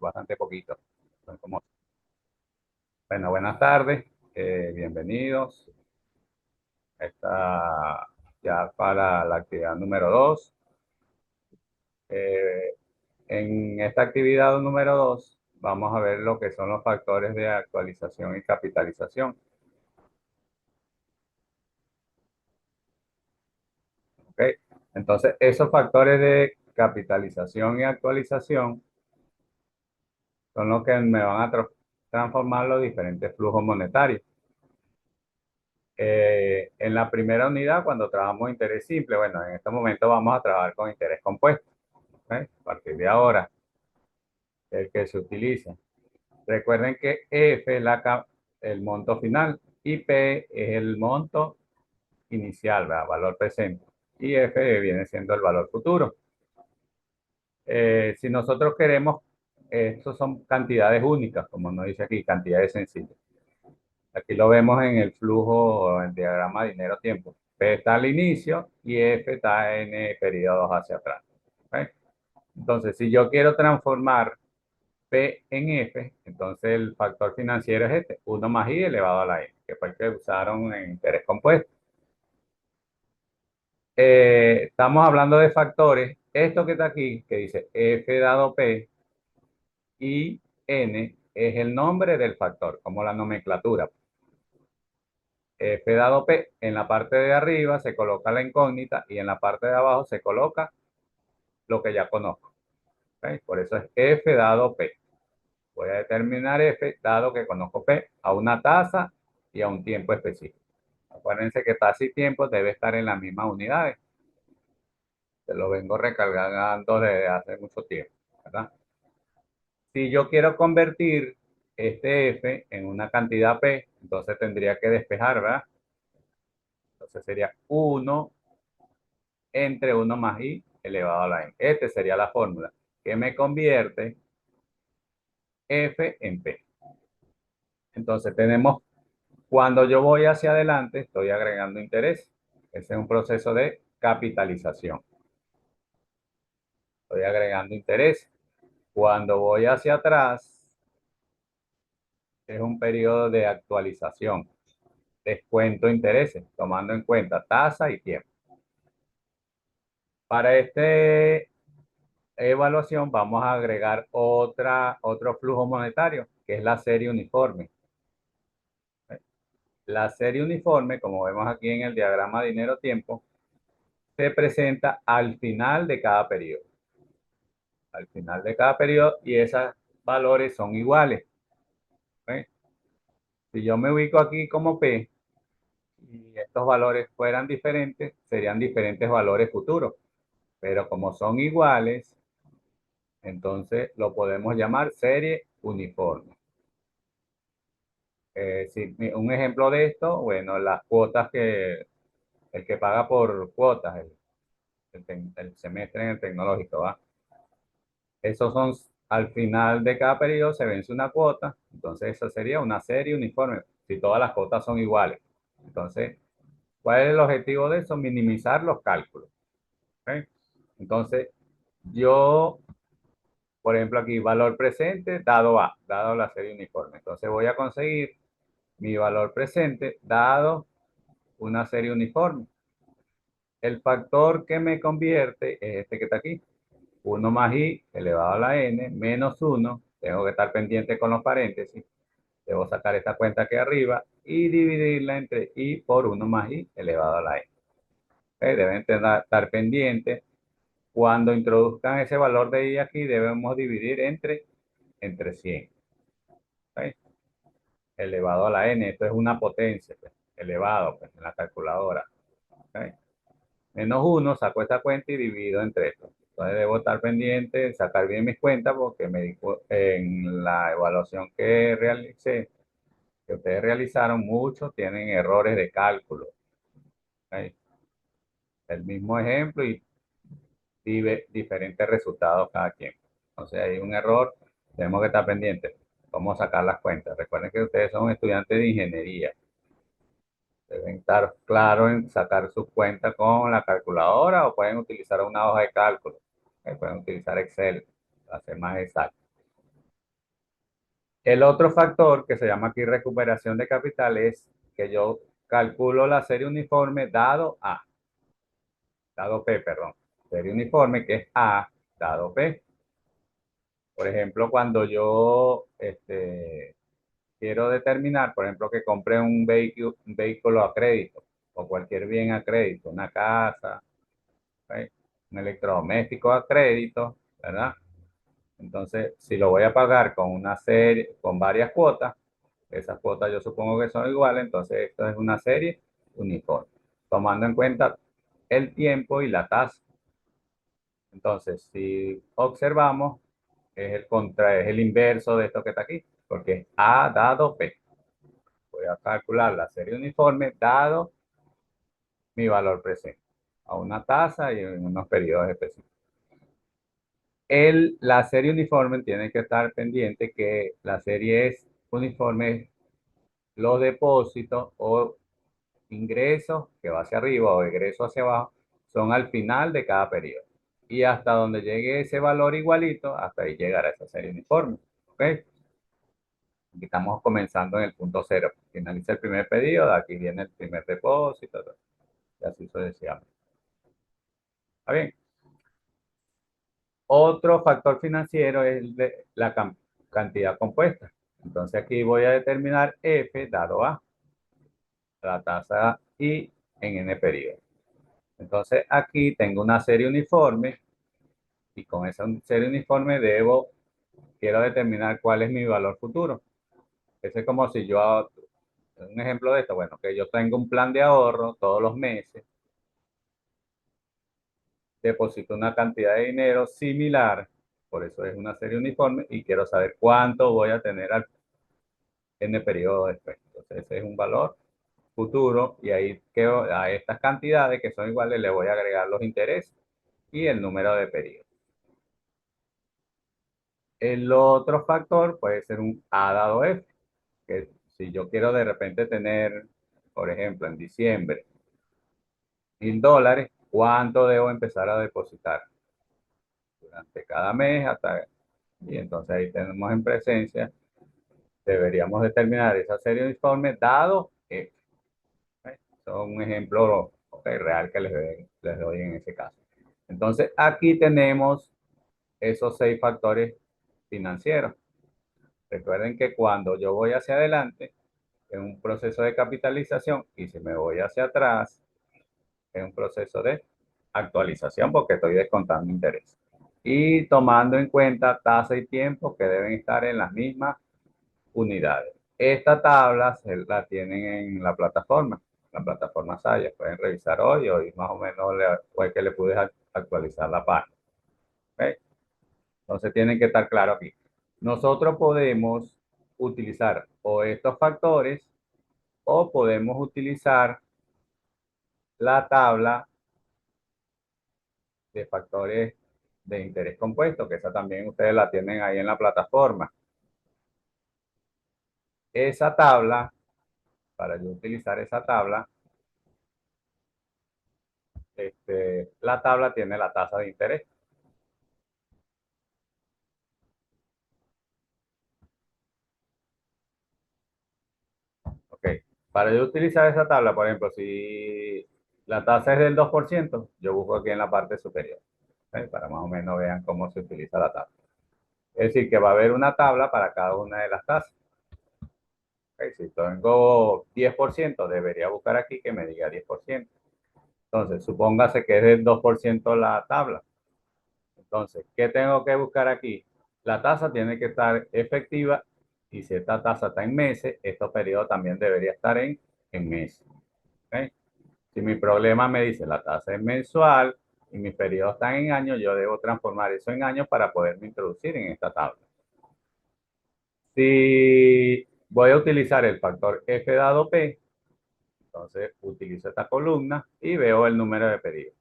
bastante poquito. Bueno, buenas tardes, bienvenidos. Esta ya para la actividad número 2. En esta actividad número 2 vamos a ver lo que son los factores de actualización y capitalización. ¿Ok? Entonces, esos factores de capitalización y actualización son los que me van a transformar los diferentes flujos monetarios. En la primera unidad, cuando trabajamos interés simple, bueno, en este momento vamos a trabajar con interés compuesto. ¿Ok? A partir de ahora, el que se utiliza. Recuerden que F es el monto final y P es el monto inicial, ¿verdad? Valor presente. Y F viene siendo el valor futuro. Si nosotros queremos, estos son cantidades únicas, como nos dice aquí, cantidades sencillas. Aquí lo vemos en el flujo, en el diagrama dinero-tiempo. P está al inicio y F está en periodos hacia atrás. ¿Ok? Entonces, si yo quiero transformar P en F, entonces el factor financiero es este, 1 más I elevado a la N, que fue el que usaron en interés compuesto. Estamos hablando de factores. Esto que está aquí, que dice F dado P y N, es el nombre del factor, como la nomenclatura. F dado P, en la parte de arriba se coloca la incógnita y en la parte de abajo se coloca lo que ya conozco. ¿Ok? Por eso es F dado P. Voy a determinar F dado que conozco P a una tasa y a un tiempo específico. Acuérdense que tasa y tiempo debe estar en las mismas unidades. Se lo vengo recargando desde hace mucho tiempo, ¿verdad? Si yo quiero convertir este F en una cantidad P, entonces tendría que despejar, ¿verdad? Entonces sería 1 entre 1 más I elevado a la N. Esta sería la fórmula que me convierte F en P. Entonces tenemos, cuando yo voy hacia adelante, estoy agregando interés. Ese es un proceso de capitalización. Estoy agregando interés. Cuando voy hacia atrás, es un periodo de actualización. Descuento intereses, tomando en cuenta tasa y tiempo. Para esta evaluación vamos a agregar otro flujo monetario, que es la serie uniforme. La serie uniforme, como vemos aquí en el diagrama dinero-tiempo, se presenta al final de cada periodo. Al final de cada periodo y esos valores son iguales. ¿Ok? Si yo me ubico aquí como P y estos valores fueran diferentes, serían diferentes valores futuros. Pero como son iguales, entonces lo podemos llamar serie uniforme. Un ejemplo de esto, bueno, las cuotas el que paga por cuotas, el semestre en el tecnológico, ¿va? Esos son, al final de cada periodo se vence una cuota, entonces esa sería una serie uniforme, si todas las cuotas son iguales. Entonces, ¿cuál es el objetivo de eso? Minimizar los cálculos. ¿Ok? Entonces, yo, por ejemplo, aquí, valor presente dado A, dado la serie uniforme. Entonces voy a conseguir mi valor presente dado una serie uniforme. El factor que me convierte es este que está aquí. 1 más I elevado a la N menos 1. Tengo que estar pendiente con los paréntesis. Debo sacar esta cuenta aquí arriba y dividirla entre I por 1 más I elevado a la N. Deben estar pendientes. Cuando introduzcan ese valor de I aquí, debemos dividir entre 100. ¿Ok? Elevado a la N, esto es una potencia, pues, elevado pues, en la calculadora. ¿Ok? Menos 1, saco esta cuenta y divido entre esto. Entonces debo estar pendiente, sacar bien mis cuentas porque en la evaluación que realicé, que ustedes realizaron, muchos tienen errores de cálculo. ¿Ok? El mismo ejemplo y diferentes resultados cada quien. Entonces hay un error, tenemos que estar pendientes. Cómo sacar las cuentas. Recuerden que ustedes son estudiantes de ingeniería. Deben estar claros en sacar sus cuentas con la calculadora o pueden utilizar una hoja de cálculo. Pueden utilizar Excel para ser más exacto. El otro factor que se llama aquí recuperación de capital es que yo calculo la serie uniforme dado P, perdón. Serie uniforme que es A dado P. Por ejemplo, cuando yo quiero determinar, por ejemplo, que compré un vehículo a crédito o cualquier bien a crédito, una casa, ¿ok? Un electrodoméstico a crédito, ¿verdad? Entonces, si lo voy a pagar con una serie, con varias cuotas, esas cuotas yo supongo que son iguales, entonces esto es una serie uniforme, tomando en cuenta el tiempo y la tasa. Entonces, si observamos, es el inverso de esto que está aquí, porque es A dado P. Voy a calcular la serie uniforme dado mi valor presente a una tasa y en unos periodos específicos. La serie uniforme tiene que estar pendiente que la serie es uniforme, los depósitos o ingresos que va hacia arriba o egresos hacia abajo son al final de cada periodo. Y hasta donde llegue ese valor igualito, hasta ahí llegará esa serie uniforme. ¿Ok? Aquí estamos comenzando en el punto cero. Finaliza el primer pedido, de aquí viene el primer depósito, y así sucesivamente. ¿Está bien? Otro factor financiero es la cantidad compuesta. Entonces aquí voy a determinar F dado A, la tasa I en N periodo. Entonces aquí tengo una serie uniforme y con esa serie uniforme quiero determinar cuál es mi valor futuro. Ese es como si un ejemplo de esto, bueno, que yo tengo un plan de ahorro todos los meses, deposito una cantidad de dinero similar, por eso es una serie uniforme, y quiero saber cuánto voy a tener en el periodo después. Entonces ese es un valor futuro y ahí a estas cantidades que son iguales le voy a agregar los intereses y el número de periodos. El otro factor puede ser un A dado F, que si yo quiero de repente tener, por ejemplo, en diciembre, $1,000, ¿cuánto debo empezar a depositar durante cada mes? Y entonces ahí tenemos en presencia, deberíamos determinar esa serie uniforme dado F. ¿Ok? Son un ejemplo real que les doy en ese caso. Entonces aquí tenemos esos 6 factores financieros. Recuerden que cuando yo voy hacia adelante, en un proceso de capitalización, y si me voy hacia atrás, en un proceso de actualización porque estoy descontando interés. Y tomando en cuenta tasa y tiempo que deben estar en las mismas unidades. Esta tabla la tienen en la plataforma Saya. Pueden revisar hoy más o menos fue que le pude actualizar la página. ¿Okay? Entonces tienen que estar claros aquí. Nosotros podemos utilizar o estos factores o podemos utilizar la tabla de factores de interés compuesto, que esa también ustedes la tienen ahí en la plataforma. Esa tabla, para yo utilizar esa tabla, la tabla tiene la tasa de interés. Ok. Para yo utilizar esa tabla, por ejemplo, si la tasa es del 2%, yo busco aquí en la parte superior, ¿ok? Para más o menos vean cómo se utiliza la tabla. Es decir, que va a haber una tabla para cada una de las tasas. ¿Ok? Si tengo 10%, debería buscar aquí que me diga 10%. Entonces, supóngase que es del 2% la tabla. Entonces, ¿qué tengo que buscar aquí? La tasa tiene que estar efectiva y si esta tasa está en meses, este periodo también debería estar en meses. ¿Ok? Si mi problema me dice la tasa es mensual y mis periodos están en años, yo debo transformar eso en años para poderme introducir en esta tabla. Si voy a utilizar el factor F dado P, entonces utilizo esta columna y veo el número de periodos.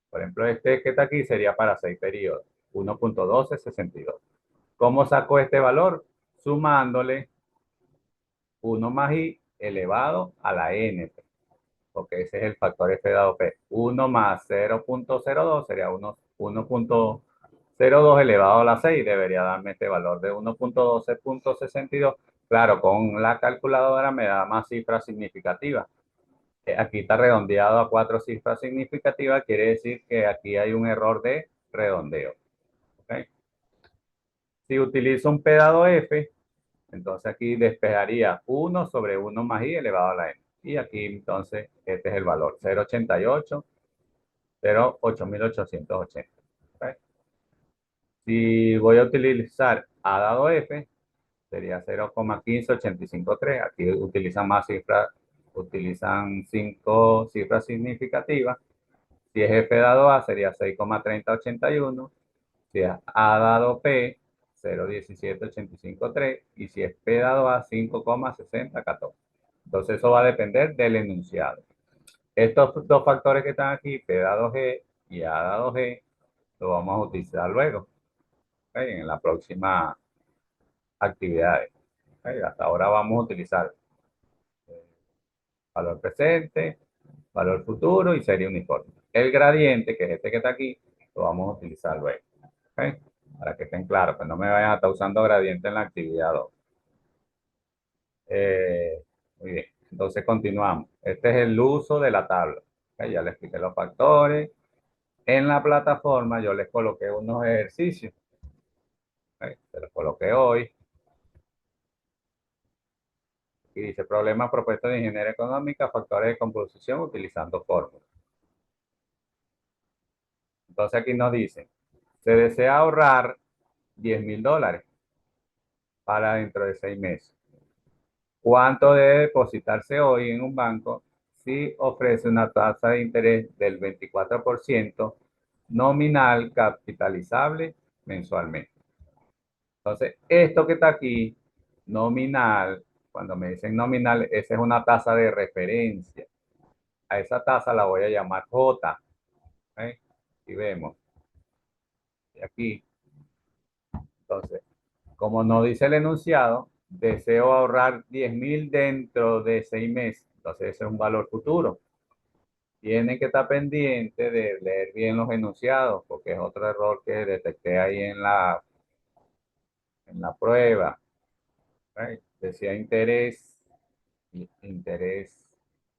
Por ejemplo, este que está aquí sería para 6 periodos, 1.1262. ¿Cómo saco este valor? Sumándole 1 más i elevado a la n, porque ese es el factor F dado P. 1 más 0.02 sería 1.02 0,2 elevado a la 6 debería darme este valor de 1,12,62. Claro, con la calculadora me da más cifras significativas. Aquí está redondeado a 4 cifras significativas, quiere decir que aquí hay un error de redondeo. ¿Ok? Si utilizo un P dado F, entonces aquí despejaría 1 sobre 1 más i elevado a la n. Y aquí entonces este es el valor, 0,88, 0,8880. ¿Ok? Si voy a utilizar A dado F, sería 0,15853. Aquí utilizan más cifras, utilizan 5 cifras significativas. Si es F dado A, sería 6,3081. Si es A dado P, 0,17853. Y si es P dado A, 5,6014. Entonces eso va a depender del enunciado. Estos dos factores que están aquí, P dado G y A dado G, lo vamos a utilizar luego, ¿ok? En la próxima actividades. ¿Ok? Hasta ahora vamos a utilizar valor presente, valor futuro y serie uniforme. El gradiente, que es este que está aquí, lo vamos a utilizar luego. ¿Ok? Para que estén claros, pues no me vayan a estar usando gradiente en la actividad 2. Muy bien, entonces continuamos. Este es el uso de la tabla. ¿Ok? Ya les expliqué los factores. En la plataforma yo les coloqué unos ejercicios. ¿Ok? Se los coloqué hoy. Y dice, problemas propuestos de ingeniería económica, factores de composición utilizando fórmulas. Entonces aquí nos dice, se desea ahorrar $10,000 para dentro de 6 meses. ¿Cuánto debe depositarse hoy en un banco si ofrece una tasa de interés del 24% nominal capitalizable mensualmente? Entonces, esto que está aquí, nominal, cuando me dicen nominal, esa es una tasa de referencia. A esa tasa la voy a llamar J. ¿Eh? Y vemos, y aquí, entonces, como nos dice el enunciado, deseo ahorrar 10,000 dentro de 6 meses. Entonces, ese es un valor futuro. Tienen que estar pendiente de leer bien los enunciados, porque es otro error que detecté ahí en la prueba. ¿Eh? Decía interés, interés,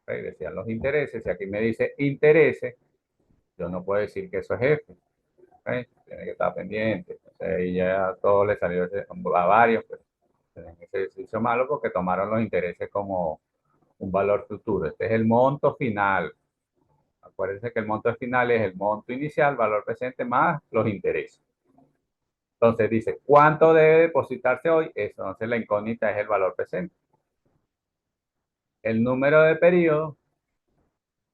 decían los intereses, y aquí me dice intereses, yo no puedo decir que eso es F. Tiene que estar pendiente. Entonces, ahí ya a todos les salió a varios, pues, tienen ese ejercicio malo porque tomaron los intereses como un valor futuro. Este es el monto final. Acuérdense que el monto final es el monto inicial, valor presente más los intereses. Entonces dice, ¿cuánto debe depositarse hoy? Eso, entonces la incógnita es el valor presente. El número de periodo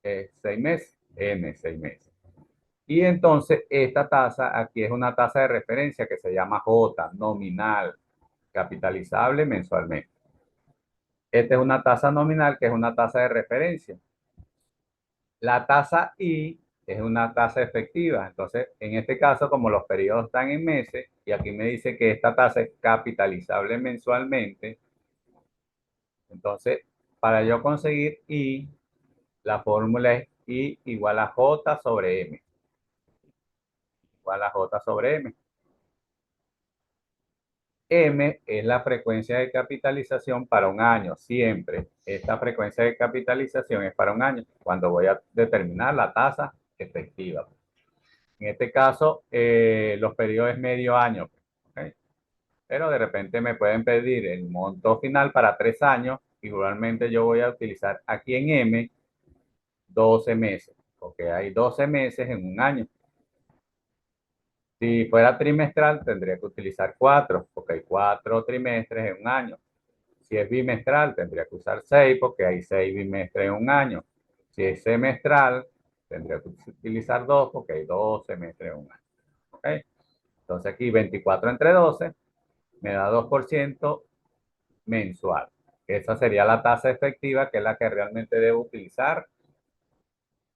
es 6 meses, M, 6 meses. Y entonces esta tasa aquí es una tasa de referencia que se llama J, nominal, capitalizable mensualmente. Esta es una tasa nominal que es una tasa de referencia. La tasa I es una tasa efectiva. Entonces, en este caso, como los periodos están en meses, y aquí me dice que esta tasa es capitalizable mensualmente, entonces, para yo conseguir I, la fórmula es I igual a J sobre M. Igual a J sobre M. M es la frecuencia de capitalización para un año, siempre. Esta frecuencia de capitalización es para un año, cuando voy a determinar la tasa efectiva. En este caso, los periodos es medio año. ¿Ok? Pero de repente me pueden pedir el monto final para 3 años. Igualmente yo voy a utilizar aquí en M 12 meses, porque hay 12 meses en un año. Si fuera trimestral, tendría que utilizar 4, porque hay 4 trimestres en un año. Si es bimestral, tendría que usar 6, porque hay 6 bimestres en un año. Si es semestral, tendría que utilizar 2, porque hay 2 semestres en un año. ¿Ok? Entonces aquí 24 entre 12 me da 2% mensual. Esa sería la tasa efectiva, que es la que realmente debo utilizar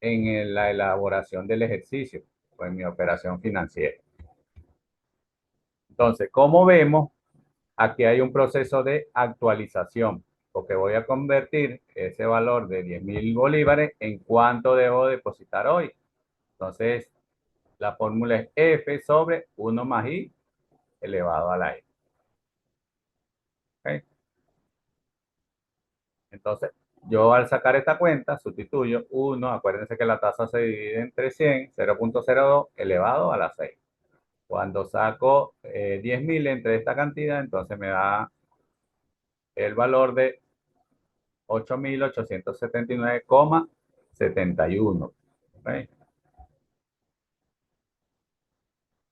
en la elaboración del ejercicio o en mi operación financiera. Entonces, como vemos, aquí hay un proceso de actualización, porque voy a convertir ese valor de 10,000 bolívares en cuánto debo depositar hoy. Entonces, La fórmula es F sobre 1 más I elevado a la I. ¿Ok? Entonces, yo al sacar esta cuenta, sustituyo 1, acuérdense que la tasa se divide entre 100, 0.02 elevado a la 6. Cuando saco 10.000 entre esta cantidad, entonces me da el valor de 8.879,71. ¿Ok?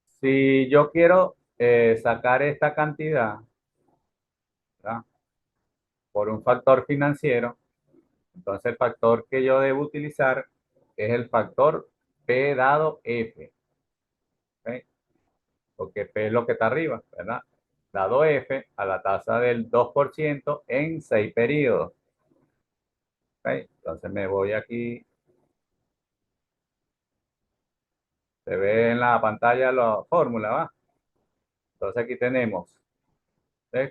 Si yo quiero sacar esta cantidad, ¿verdad? Por un factor financiero, entonces el factor que yo debo utilizar es el factor P dado F. ¿Ok? Porque P es lo que está arriba, ¿verdad? Dado F a la tasa del 2% en 6 periodos. ¿Ok? Entonces me voy aquí, se ve en la pantalla la fórmula, ¿va? Entonces aquí tenemos,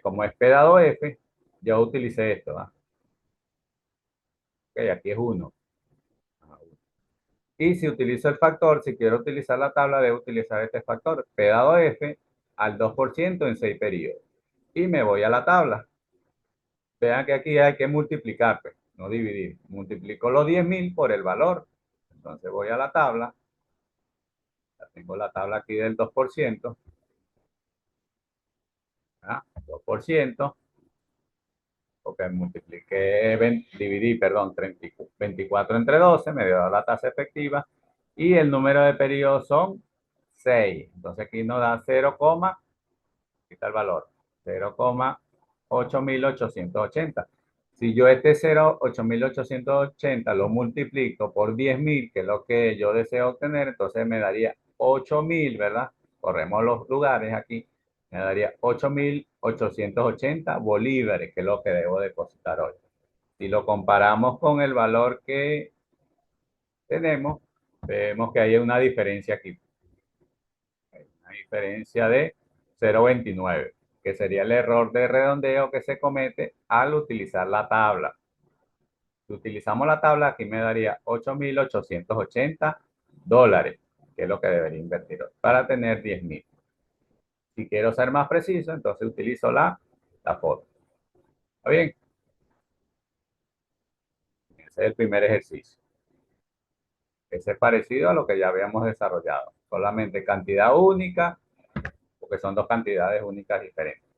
como es P dado F, yo utilicé esto, ¿va? Ok, aquí es 1. Y si utilizo el factor, si quiero utilizar la tabla, debo utilizar este factor, P dado F al 2% en 6 periodos. Y me voy a la tabla. Vean que aquí hay que multiplicar, pues, no dividir. Multiplico los 10.000 por el valor. Entonces voy a la tabla. Ya tengo la tabla aquí del 2%. ¿Ah? 2%. Porque dividí, perdón, 24 entre 12, me dio la tasa efectiva. Y el número de periodos son 6. Entonces aquí nos da 0, aquí está el valor, 0,8880. Si yo este 0,8880 lo multiplico por 10.000, que es lo que yo deseo obtener, entonces me daría 8.000, ¿verdad? Corremos los lugares aquí. Me daría 8.880 bolívares, que es lo que debo depositar hoy. Si lo comparamos con el valor que tenemos, vemos que hay una diferencia aquí. Una diferencia de 0,29, que sería el error de redondeo que se comete al utilizar la tabla. Si utilizamos la tabla, aquí me daría 8.880 dólares, que es lo que debería invertir hoy, para tener 10.000. Si quiero ser más preciso, entonces utilizo la foto. ¿Está bien? Ese es el primer ejercicio. Ese es parecido a lo que ya habíamos desarrollado. Solamente cantidad única, porque son dos cantidades únicas diferentes.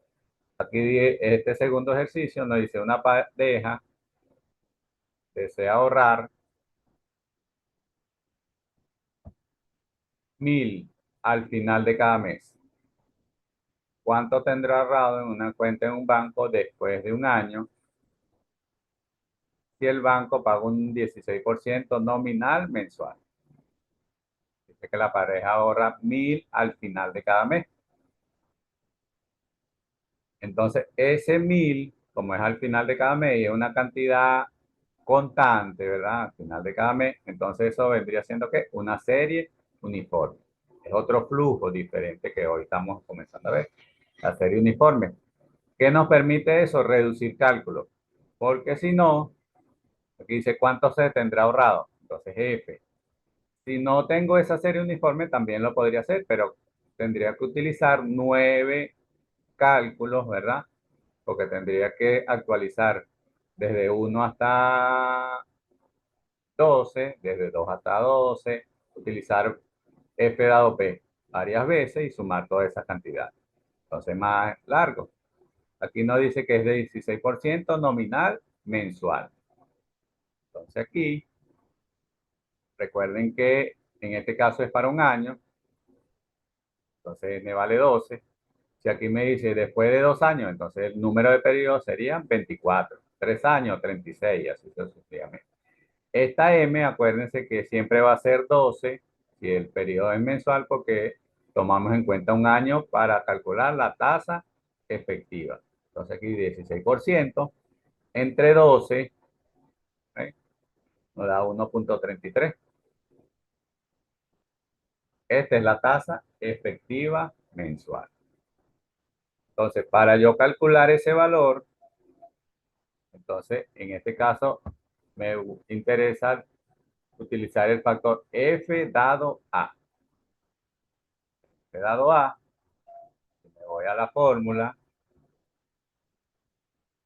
Aquí este segundo ejercicio nos dice una pareja desea ahorrar 1.000 al final de cada mes. ¿Cuánto tendrá ahorrado en una cuenta en un banco después de un año si el banco paga un 16% nominal mensual? Dice que la pareja ahorra 1.000 al final de cada mes. Entonces, ese 1.000, como es al final de cada mes y es una cantidad constante, ¿verdad? Al final de cada mes, entonces eso vendría siendo ¿qué? Una serie uniforme. Es otro flujo diferente que hoy estamos comenzando a ver. La serie uniforme. ¿Qué nos permite eso? Reducir cálculos. Porque si no, aquí dice cuánto se tendrá ahorrado. Entonces F. Si no tengo esa serie uniforme, también lo podría hacer, pero tendría que utilizar 9 cálculos, ¿verdad? Porque tendría que actualizar desde 1 hasta 12, desde 2 hasta 12, utilizar F dado P varias veces y sumar toda esa cantidad. Entonces, más largo. Aquí nos dice que es de 16% nominal mensual. Entonces, aquí, recuerden que en este caso es para un año, entonces me vale 12. Si aquí me dice después de 2 años, entonces el número de periodos serían 24. 3 años, 36, así sucesivamente. Esta M, acuérdense que siempre va a ser 12 si el periodo es mensual porque tomamos en cuenta un año para calcular la tasa efectiva. Entonces aquí 16% entre 12, ¿eh? Nos da 1,33. Esta es la tasa efectiva mensual. Entonces, para yo calcular ese valor, entonces en este caso me interesa utilizar el factor F dado A. he dado A, y me voy a la fórmula,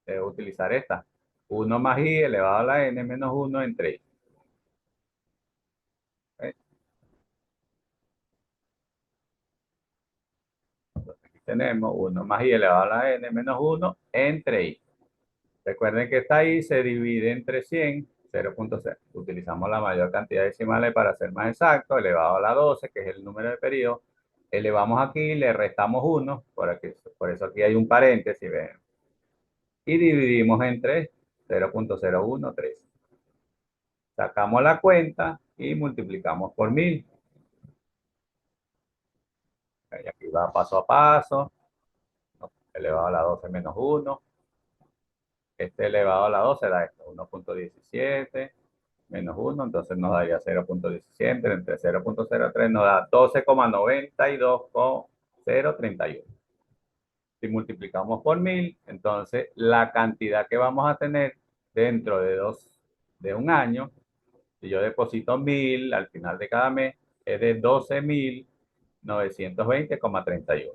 debo utilizar esta. 1 más I elevado a la N menos 1 entre I. ¿Ok? Aquí tenemos 1 más I elevado a la N menos 1 entre I. Recuerden que esta I se divide entre 100, 0.0. Utilizamos la mayor cantidad de decimales para ser más exacto, elevado a la 12, que es el número de periodo. Elevamos aquí, le restamos 1, por eso aquí hay un paréntesis, ¿ven? Y dividimos entre 0.013. Sacamos la cuenta y multiplicamos por 1000. Y aquí va paso a paso, elevado a la 12 menos 1. Este elevado a la 12 da esto, 1.17 menos 1, entonces nos daría 0.17, entre 0.03 nos da 12,92,031. Si multiplicamos por 1000, entonces la cantidad que vamos a tener dentro de un año, si yo deposito 1000 al final de cada mes, es de 12,920,31.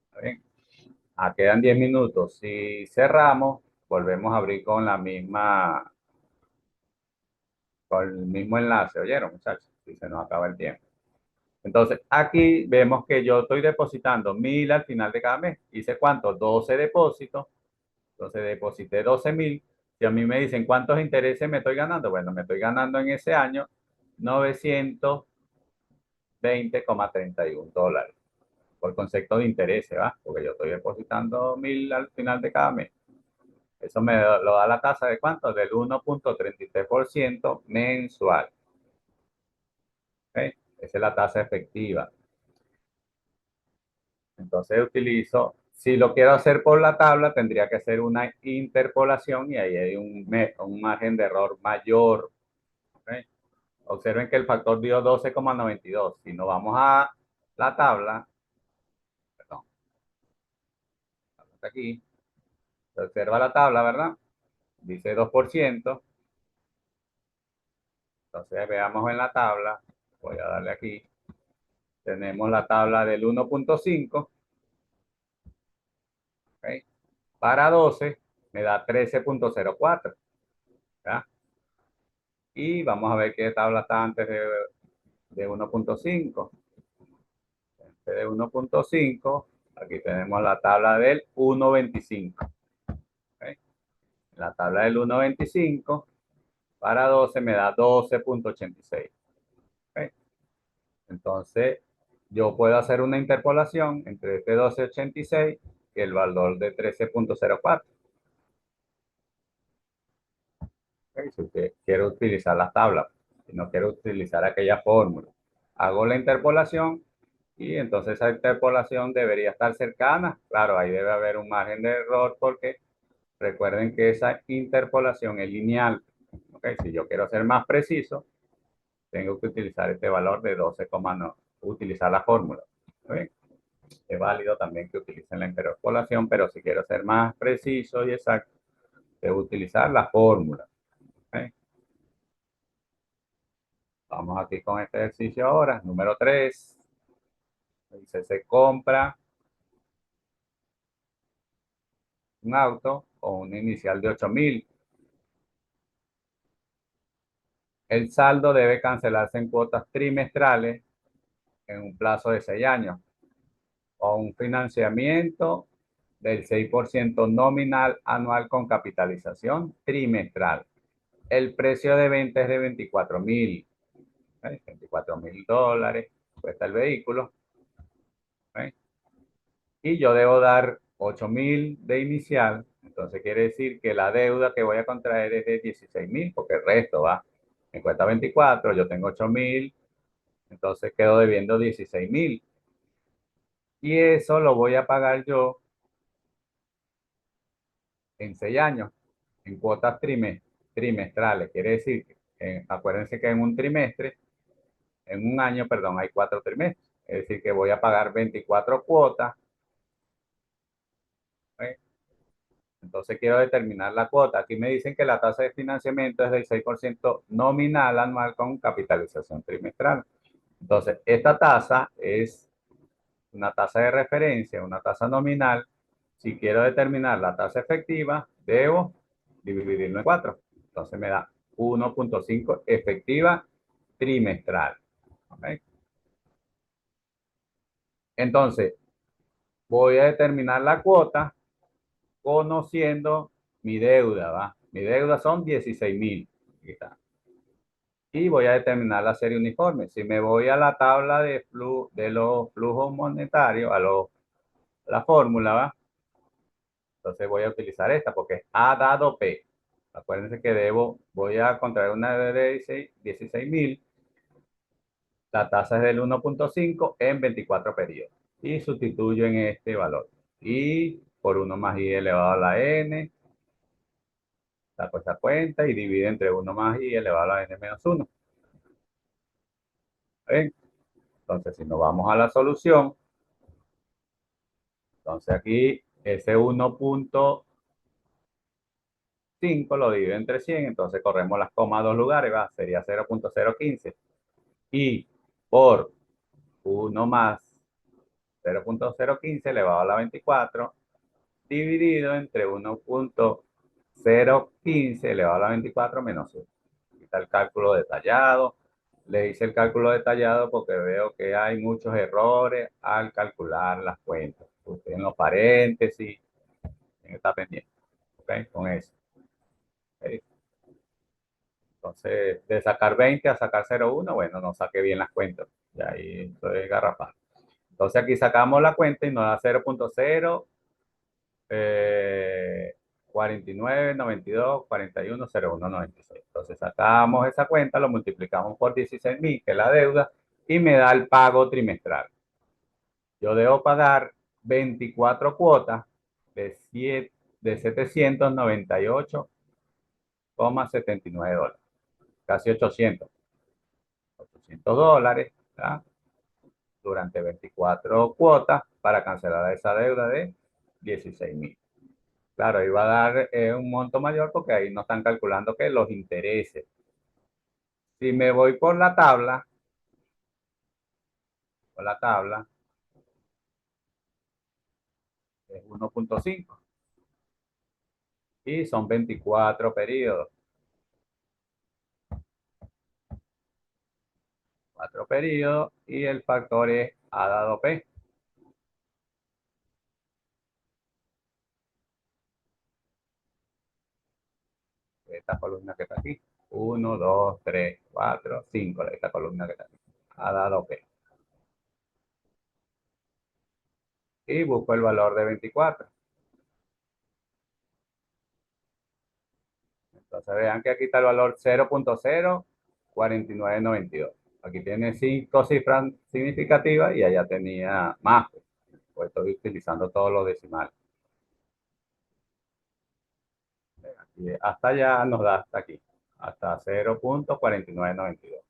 ¿Está bien? Quedan 10 minutos. Si cerramos, volvemos a abrir con el mismo enlace. ¿Oyeron, muchachos? Si se nos acaba el tiempo. Entonces, aquí vemos que yo estoy depositando 1000 al final de cada mes. ¿Hice cuánto? 12 depósitos. Entonces, deposité 12,000. Si a mí me dicen cuántos intereses me estoy ganando, bueno, me estoy ganando en ese año 920,31 dólares por concepto de intereses, ¿va? Porque yo estoy depositando 1000 al final de cada mes. Eso me lo da la tasa de cuánto? Del 1.33% mensual. ¿Ok? Esa es la tasa efectiva. Entonces si lo quiero hacer por la tabla, tendría que hacer una interpolación y ahí hay un margen de error mayor. ¿Ok? Observen que el factor dio 12,92. Si nos vamos a la tabla, perdón, hasta aquí, se observa la tabla, ¿verdad? Dice 2%. Entonces veamos en la tabla, voy a darle aquí, tenemos la tabla del 1.5, ¿ok? Para 12 me da 13.04, ¿ya? Y vamos a ver qué tabla está antes de 1.5. Antes de 1.5, aquí tenemos la tabla del 1.25. ¿Ok? La tabla del 1.25 para 12 me da 12.86. ¿Ok? Entonces, yo puedo hacer una interpolación entre este 12.86 y el valor de 13.04. ¿Ok? Si usted quiere utilizar las tablas, si no quiere utilizar aquella fórmula, hago la interpolación y entonces esa interpolación debería estar cercana. Claro, ahí debe haber un margen de error porque recuerden que esa interpolación es lineal. ¿Ok? Si yo quiero ser más preciso, tengo que utilizar este valor de 12,9, utilizar la fórmula. ¿Ok? Es válido también que utilicen la interpolación, pero si quiero ser más preciso y exacto, debo utilizar la fórmula. ¿Ok? Vamos aquí con este ejercicio ahora, número 3. Dice, se compra un auto con una inicial de 8,000. El saldo debe cancelarse en cuotas trimestrales en un plazo de 6 años o un financiamiento del 6% nominal anual con capitalización trimestral. El precio de venta es de 24,000. 24,000 dólares cuesta el vehículo. ¿Eh? Y yo debo dar 8,000 de inicial. Entonces quiere decir que la deuda que voy a contraer es de 16,000, porque el resto va, me cuesta 24, yo tengo 8,000, entonces quedo debiendo 16,000. Y eso lo voy a pagar yo en 6 años, en cuotas trimestrales. Quiere decir que, acuérdense que en un trimestre, en un año, perdón, hay 4 trimestres. Es decir, que voy a pagar 24 cuotas. ¿Eh? Entonces quiero determinar la cuota. Aquí me dicen que la tasa de financiamiento es del 6% nominal anual con capitalización trimestral. Entonces, esta tasa es una tasa de referencia, una tasa nominal. Si quiero determinar la tasa efectiva, debo dividirlo en 4. Entonces me da 1.5 efectiva trimestral. ¿Okay? Entonces, voy a determinar la cuota conociendo mi deuda, ¿va? Mi deuda son 16.000. Y voy a determinar la serie uniforme. Si me voy a la tabla de los flujos monetarios, la fórmula, ¿va? Entonces voy a utilizar esta porque es A dado P. Acuérdense que voy a contraer una de 16.000. La tasa es del 1.5 en 24 periodos. Y sustituyo en este valor. Y por 1 más I elevado a la N, saco esa cuenta y divide entre 1 más I elevado a la N menos 1. ¿Ven? Entonces, si nos vamos a la solución, entonces aquí ese 1.5 lo divido entre 100, entonces corremos las comas a dos lugares, va, sería 0.015. Y por 1 más 0.015 elevado a la 24 dividido entre 1.015 elevado a la 24 menos 1. Aquí está el cálculo detallado. Le hice el cálculo detallado porque veo que hay muchos errores al calcular las cuentas. Usted en los paréntesis, está pendiente. ¿Ok? Con eso. ¿Ok? Entonces, de sacar 20 a sacar 0,1, bueno, no saqué bien las cuentas. Y ahí estoy garrafal. Entonces aquí sacamos la cuenta y nos da 0.0, 49, 92, 41, 01, 96. Entonces sacamos esa cuenta, lo multiplicamos por 16.000, que es la deuda, y me da el pago trimestral. Yo debo pagar 24 cuotas de 798,79 dólares, casi 800 dólares, ¿verdad? Durante 24 cuotas para cancelar esa deuda de 16.000. Claro, ahí va a dar un monto mayor porque ahí no están calculando que los intereses. Si me voy por la tabla es 1.5 y son 24 periodos. 4 periodos y el factor es A dado P. Esta columna que está aquí. 1, 2, 3, 4, 5. Esta columna que está aquí. A dado P. Y busco el valor de 24. Entonces vean que aquí está el valor 0.04992. Aquí tiene 5 cifras significativas y allá tenía más. Pues estoy utilizando todos los decimales. Aquí, hasta allá nos da hasta aquí, hasta 0.4992.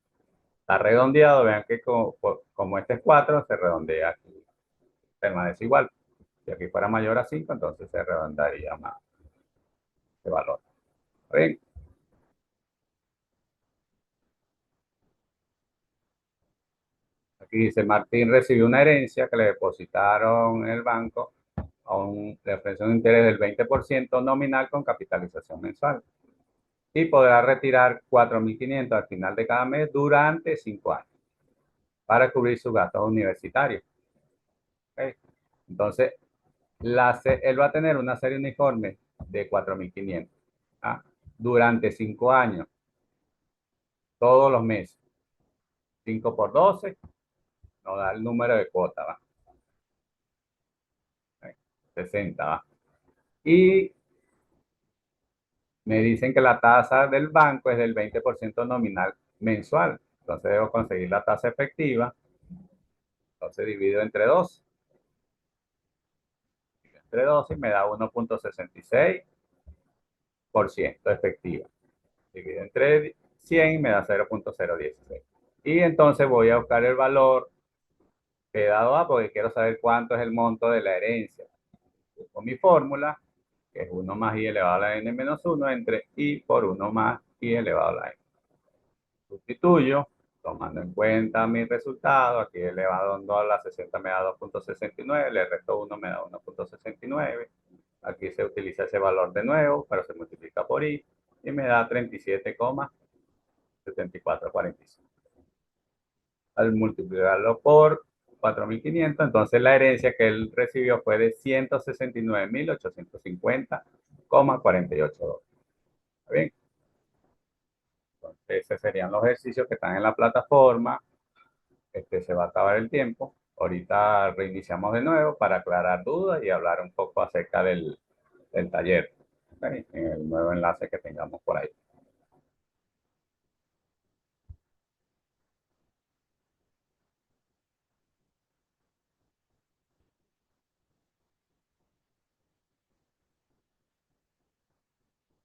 Está redondeado, vean que como este es 4, se redondea aquí, permanece igual. Si aquí fuera mayor a 5, entonces se redondearía más ese valor. ¿Ven? Aquí dice, Martín recibió una herencia que le depositaron en el banco le ofreció un interés del 20% nominal con capitalización mensual y podrá retirar 4.500 al final de cada mes durante 5 años para cubrir sus gastos universitarios. ¿Okay? Entonces, él va a tener una serie uniforme de 4.500, ¿ah? Durante 5 años, todos los meses. 5 por 12 nos da el número de cuotas, ¿va? 60, ¿va? Y me dicen que la tasa del banco es del 20% nominal mensual. Entonces debo conseguir la tasa efectiva. Entonces divido entre 2. Entre 2 y me da 1.66% efectiva. Divido entre 100 y me da 0.016. Y entonces voy a buscar el valor que he dado A porque quiero saber cuánto es el monto de la herencia. Busco mi fórmula que es 1 más i elevado a la n menos 1 entre i por 1 más i elevado a la n. Sustituyo, tomando en cuenta mi resultado, aquí elevado en 2 a la 60 me da 2.69, le resto 1 me da 1.69. Aquí se utiliza ese valor de nuevo, pero se multiplica por i y me da 37,7445. Al multiplicarlo por 4.500, entonces la herencia que él recibió fue de 169.850,48 dólares. ¿Está bien? Entonces, esos serían los ejercicios que están en la plataforma. Se va a acabar el tiempo. Ahorita reiniciamos de nuevo para aclarar dudas y hablar un poco acerca del taller, ¿ok? En el nuevo enlace que tengamos por ahí.